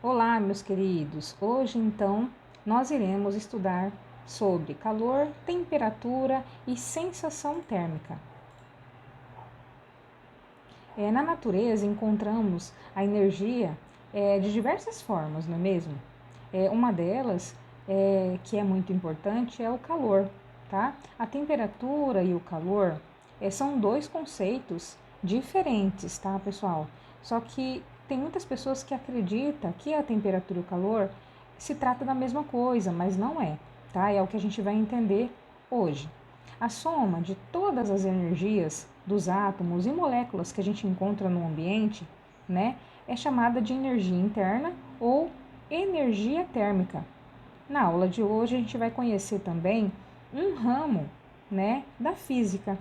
Olá, meus queridos! Hoje, então, nós iremos estudar sobre calor, temperatura e sensação térmica. Na natureza, encontramos a energia de diversas formas, não é mesmo? Uma delas, que é muito importante, é o calor, tá? A temperatura e o calor são dois conceitos diferentes, tá, pessoal? Só que tem muitas pessoas que acreditam que a temperatura e o calor se trata da mesma coisa, mas não é, tá? É o que a gente vai entender hoje. A soma de todas as energias dos átomos e moléculas que a gente encontra no ambiente, né, é chamada de energia interna ou energia térmica. Na aula de hoje a gente vai conhecer também um ramo, né, da física,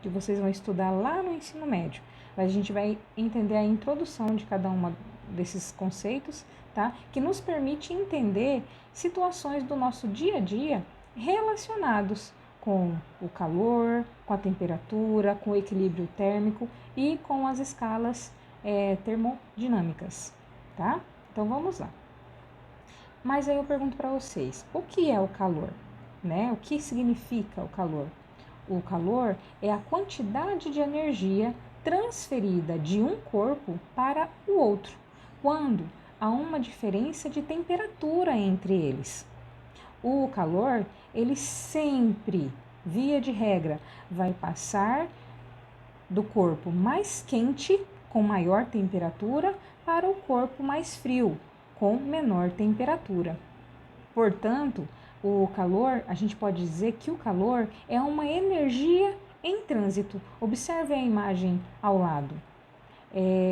que vocês vão estudar lá no ensino médio. Mas a gente vai entender a introdução de cada um desses conceitos, tá? Que nos permite entender situações do nosso dia a dia relacionados com o calor, com a temperatura, com o equilíbrio térmico e com as escalas termodinâmicas, tá? Então vamos lá. Mas aí eu pergunto para vocês, o que é o calor? Né? O que significa o calor? O calor é a quantidade de energia transferida de um corpo para o outro, quando há uma diferença de temperatura entre eles. O calor, ele sempre, via de regra, vai passar do corpo mais quente, com maior temperatura, para o corpo mais frio, com menor temperatura. Portanto, o calor, a gente pode dizer que o calor é uma energia em trânsito. Observe a imagem ao lado.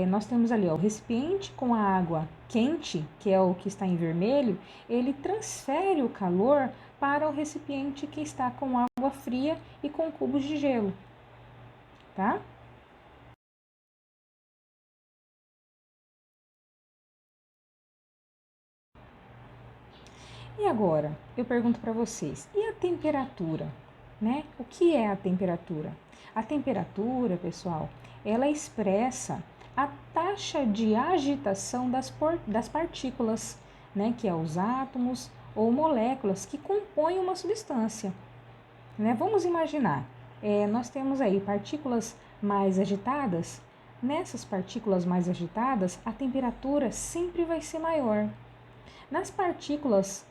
Nós temos ali o recipiente com a água quente, que é o que está em vermelho, ele transfere o calor para o recipiente que está com água fria e com cubos de gelo, tá? E agora, eu pergunto para vocês, e a temperatura, né? O que é a temperatura? A temperatura, pessoal, ela expressa a taxa de agitação das partículas, né? Que é os átomos ou moléculas que compõem uma substância, né? Vamos imaginar, nós temos aí partículas mais agitadas. Nessas partículas mais agitadas, a temperatura sempre vai ser maior. Nas partículas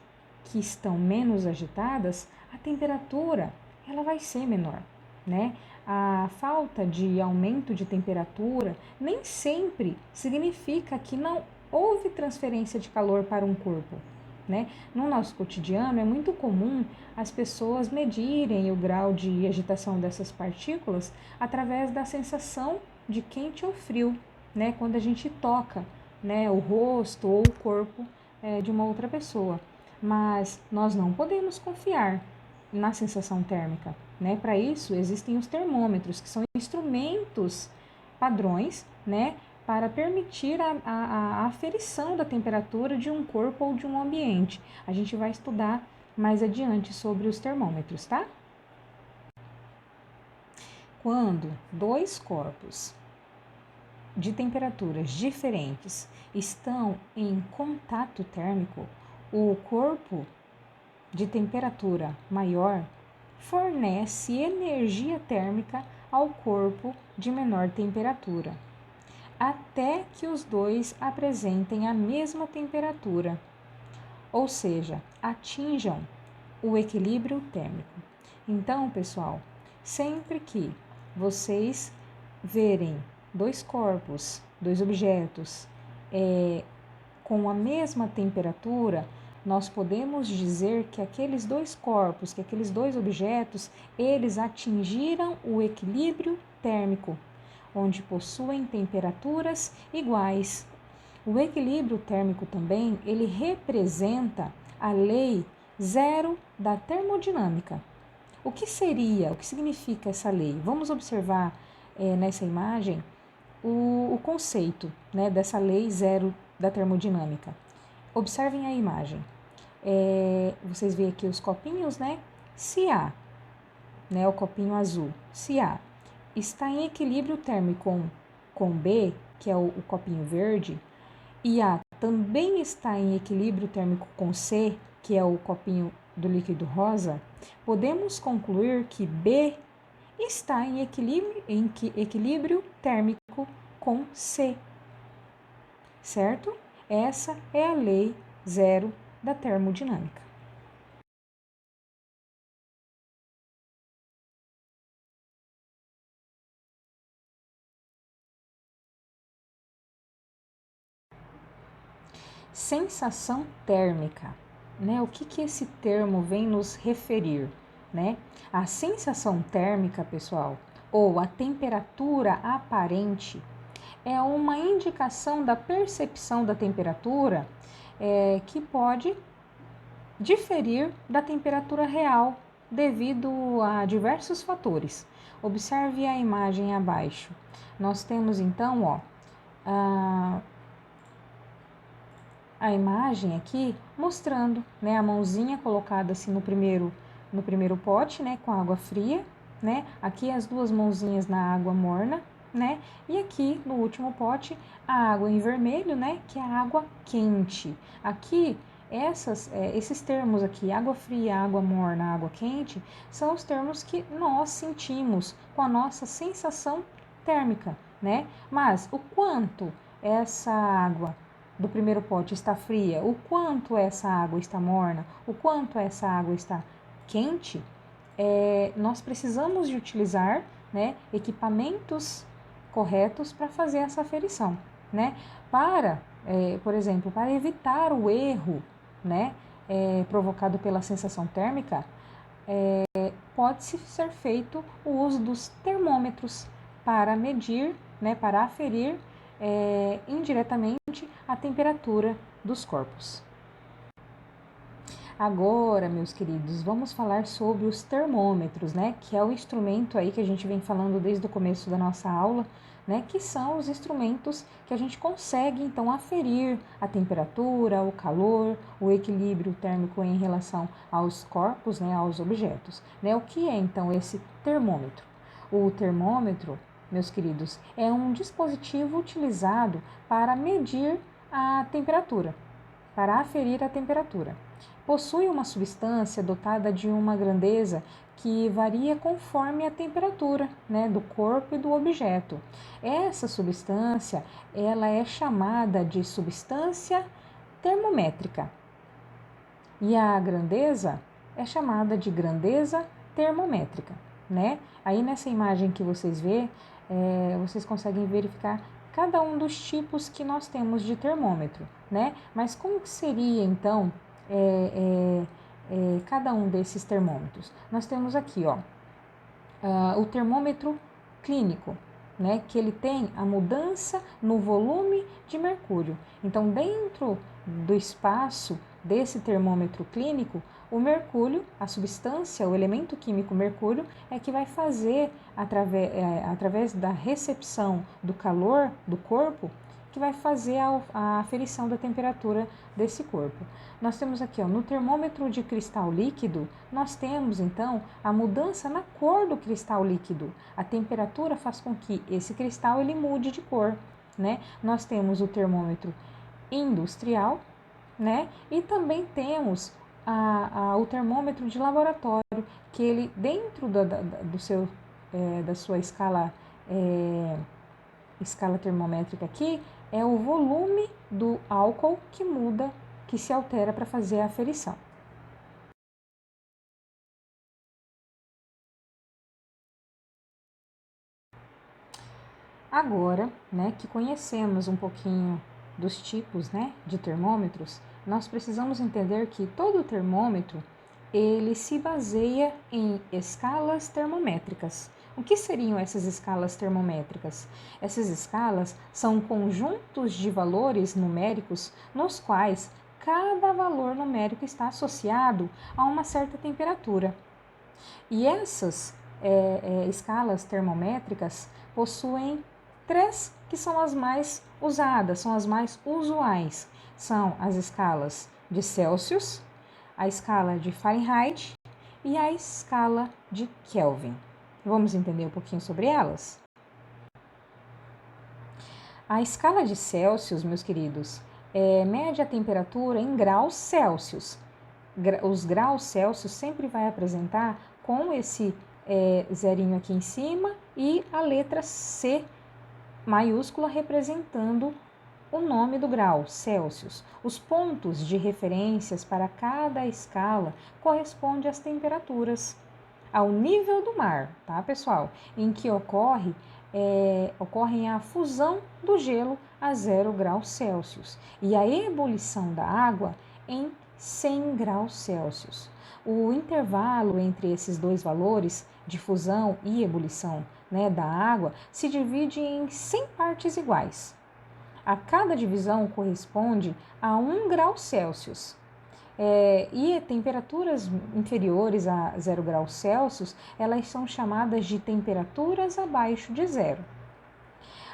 que estão menos agitadas, a temperatura ela vai ser menor, né? A falta de aumento de temperatura nem sempre significa que não houve transferência de calor para um corpo, né? No nosso cotidiano é muito comum as pessoas medirem o grau de agitação dessas partículas através da sensação de quente ou frio, né? Quando a gente toca, né, o rosto ou o corpo de uma outra pessoa. Mas nós não podemos confiar na sensação térmica, né? Para isso existem os termômetros, que são instrumentos padrões, né? Para permitir a aferição da temperatura de um corpo ou de um ambiente. A gente vai estudar mais adiante sobre os termômetros, tá? Quando dois corpos de temperaturas diferentes estão em contato térmico, o corpo de temperatura maior fornece energia térmica ao corpo de menor temperatura, até que os dois apresentem a mesma temperatura, ou seja, atinjam o equilíbrio térmico. Então, pessoal, sempre que vocês verem dois corpos, dois objetos com a mesma temperatura, nós podemos dizer que aqueles dois corpos, que aqueles dois objetos, eles atingiram o equilíbrio térmico, onde possuem temperaturas iguais. O equilíbrio térmico também, ele representa a lei zero da termodinâmica. O que significa essa lei? Vamos observar nessa imagem o conceito, né, dessa lei zero da termodinâmica. Observem a imagem. Vocês veem aqui os copinhos, né? Se A, né, o copinho azul, se A está em equilíbrio térmico com B, que é o copinho verde, e A também está em equilíbrio térmico com C, que é o copinho do líquido rosa, podemos concluir que B está em equilíbrio térmico com C, certo? Essa é a lei zero da termodinâmica. Sensação térmica, né? O que esse termo vem nos referir, né? A sensação térmica, pessoal, ou a temperatura aparente, é uma indicação da percepção da temperatura que pode diferir da temperatura real devido a diversos fatores. Observe a imagem abaixo. Nós temos então, ó, a imagem aqui mostrando, né, a mãozinha colocada assim no primeiro pote, né, com água fria, né? Aqui as duas mãozinhas na água morna, né? E aqui no último pote a água em vermelho, né, que é a água quente. Aqui esses termos aqui, água fria, água morna, água quente, são os termos que nós sentimos com a nossa sensação térmica, né? Mas o quanto essa água do primeiro pote está fria, o quanto essa água está morna, o quanto essa água está quente, nós precisamos de utilizar, né, equipamentos corretos para fazer essa aferição, né? Por exemplo, para evitar o erro, né, provocado pela sensação térmica, pode-se ser feito o uso dos termômetros para medir, né, para aferir indiretamente a temperatura dos corpos. Agora, meus queridos, vamos falar sobre os termômetros, né, que é o instrumento aí que a gente vem falando desde o começo da nossa aula, né, que são os instrumentos que a gente consegue então aferir a temperatura, o calor, o equilíbrio térmico em relação aos corpos, né, aos objetos, né? O que é então esse termômetro? O termômetro, meus queridos, é um dispositivo utilizado para medir a temperatura, para aferir a temperatura. Possui uma substância dotada de uma grandeza que varia conforme a temperatura, né, do corpo e do objeto. Essa substância, ela é chamada de substância termométrica. E a grandeza é chamada de grandeza termométrica, né? Aí nessa imagem que vocês vê, vocês conseguem verificar cada um dos tipos que nós temos de termômetro, né? Mas como que seria então cada um desses termômetros? Nós temos aqui, ó, o termômetro clínico, né, que ele tem a mudança no volume de mercúrio. Então, dentro do espaço desse termômetro clínico, o mercúrio, a substância, o elemento químico mercúrio, é que vai fazer, através da recepção do calor do corpo, que vai fazer a aferição da temperatura desse corpo. Nós temos aqui, ó, no termômetro de cristal líquido, nós temos então a mudança na cor do cristal líquido. A temperatura faz com que esse cristal ele mude de cor, né? Nós temos o termômetro industrial, né? E também temos o termômetro de laboratório, que ele dentro da sua escala termométrica aqui, é o volume do álcool que muda, que se altera para fazer a aferição. Agora, né, que conhecemos um pouquinho dos tipos, né, de termômetros, nós precisamos entender que todo termômetro ele se baseia em escalas termométricas. O que seriam essas escalas termométricas? Essas escalas são conjuntos de valores numéricos nos quais cada valor numérico está associado a uma certa temperatura. E essas escalas termométricas possuem três que são as mais usadas, são as mais usuais. São as escalas de Celsius, a escala de Fahrenheit e a escala de Kelvin. Vamos entender um pouquinho sobre elas? A escala de Celsius, meus queridos, mede a temperatura em graus Celsius. Os graus Celsius sempre vai apresentar com esse zerinho aqui em cima e a letra C maiúscula representando o nome do grau, Celsius. Os pontos de referências para cada escala correspondem às temperaturas, ao nível do mar, tá, pessoal? Em que ocorre a fusão do gelo a 0 graus Celsius e a ebulição da água em 100 graus Celsius. O intervalo entre esses dois valores de fusão e ebulição, né, da água se divide em 100 partes iguais. A cada divisão corresponde a 1 grau Celsius. E temperaturas inferiores a 0 graus Celsius, elas são chamadas de temperaturas abaixo de zero.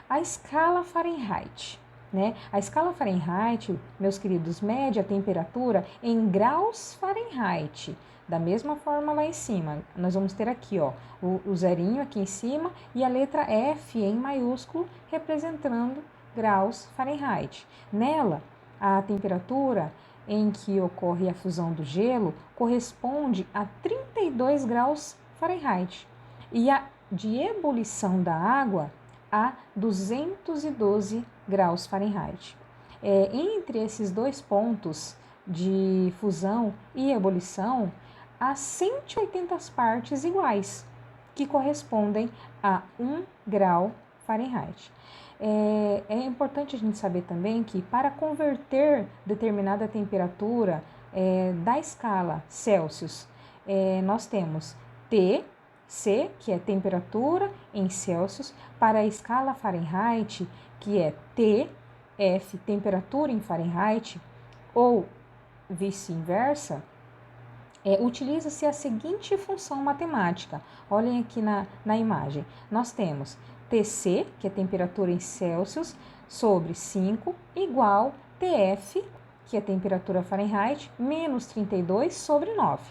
A escala Fahrenheit, né? A escala Fahrenheit, meus queridos, mede a temperatura em graus Fahrenheit. Da mesma forma lá em cima, nós vamos ter aqui, ó, o zerinho aqui em cima e a letra F em maiúsculo representando graus Fahrenheit. Nela, a temperatura em que ocorre a fusão do gelo corresponde a 32 graus Fahrenheit e a de ebulição da água a 212 graus Fahrenheit. Entre esses dois pontos de fusão e ebulição, há 180 partes iguais, que correspondem a 1 grau Fahrenheit. É importante a gente saber também que para converter determinada temperatura da escala Celsius, nós temos TC, que é temperatura em Celsius, para a escala Fahrenheit, que é TF, temperatura em Fahrenheit, ou vice-versa, utiliza-se a seguinte função matemática. Olhem aqui na imagem. Nós temos TC, que é temperatura em Celsius, sobre 5, igual TF, que é temperatura Fahrenheit, menos 32 sobre 9,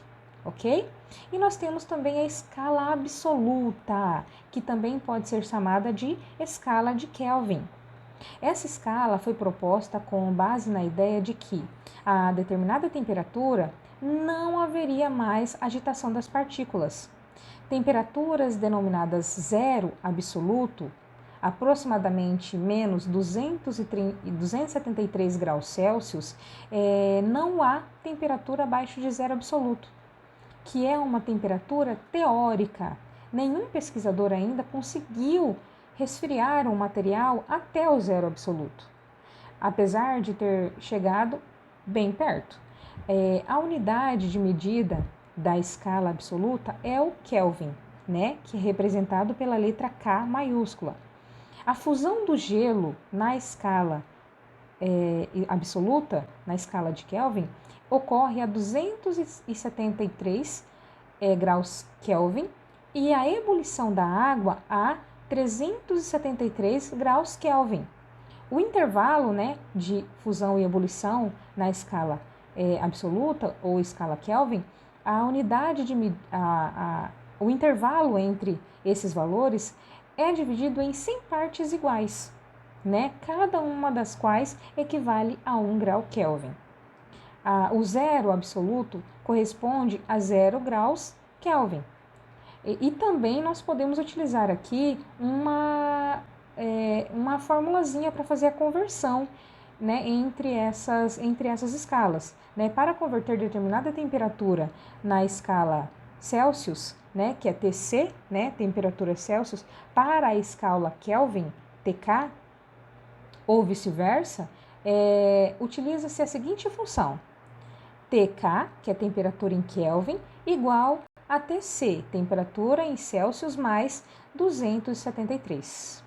ok? E nós temos também a escala absoluta, que também pode ser chamada de escala de Kelvin. Essa escala foi proposta com base na ideia de que a determinada temperatura não haveria mais agitação das partículas. Temperaturas denominadas zero absoluto, aproximadamente menos 273 graus Celsius, não há temperatura abaixo de zero absoluto, que é uma temperatura teórica. Nenhum pesquisador ainda conseguiu resfriar um material até o zero absoluto, apesar de ter chegado bem perto. A unidade de medida da escala absoluta é o Kelvin, né, que é representado pela letra K maiúscula. A fusão do gelo na escala absoluta, na escala de Kelvin, ocorre a 273 graus Kelvin e a ebulição da água a 373 graus Kelvin. O intervalo, né, de fusão e ebulição na escala absoluta ou escala Kelvin, o intervalo entre esses valores é dividido em 100 partes iguais, né, cada uma das quais equivale a 1 grau Kelvin. O zero absoluto corresponde a 0 graus Kelvin. E também nós podemos utilizar aqui uma formulazinha para fazer a conversão, né, entre essas escalas. Né? Para converter determinada temperatura na escala Celsius, né, que é TC, né, temperatura Celsius, para a escala Kelvin, TK, ou vice-versa, utiliza-se a seguinte função. TK, que é temperatura em Kelvin, igual a TC, temperatura em Celsius mais 273.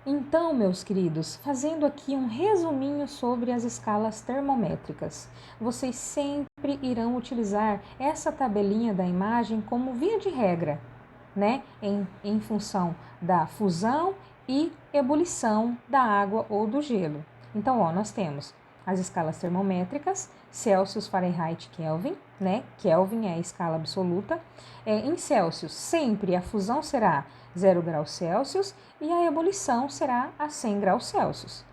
Então, meus queridos, fazendo aqui um resuminho sobre as escalas termométricas, vocês sempre irão utilizar essa tabelinha da imagem como via de regra, né? Em função da fusão e ebulição da água ou do gelo. Então, nós temos as escalas termométricas, Celsius, Fahrenheit, Kelvin, né? Kelvin é a escala absoluta. Em Celsius, sempre a fusão será 0 graus Celsius e a ebulição será a 100 graus Celsius.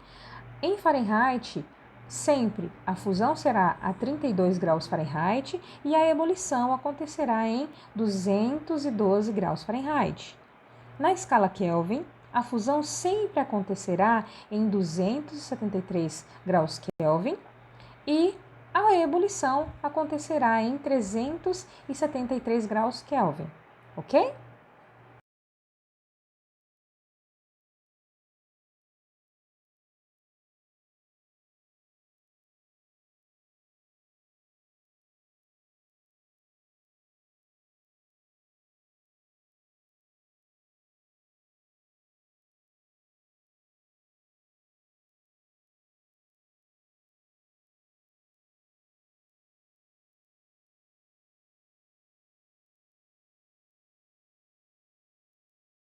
Em Fahrenheit, sempre a fusão será a 32 graus Fahrenheit e a ebulição acontecerá em 212 graus Fahrenheit. Na escala Kelvin, a fusão sempre acontecerá em 273 graus Kelvin e a ebulição acontecerá em 373 graus Kelvin, ok?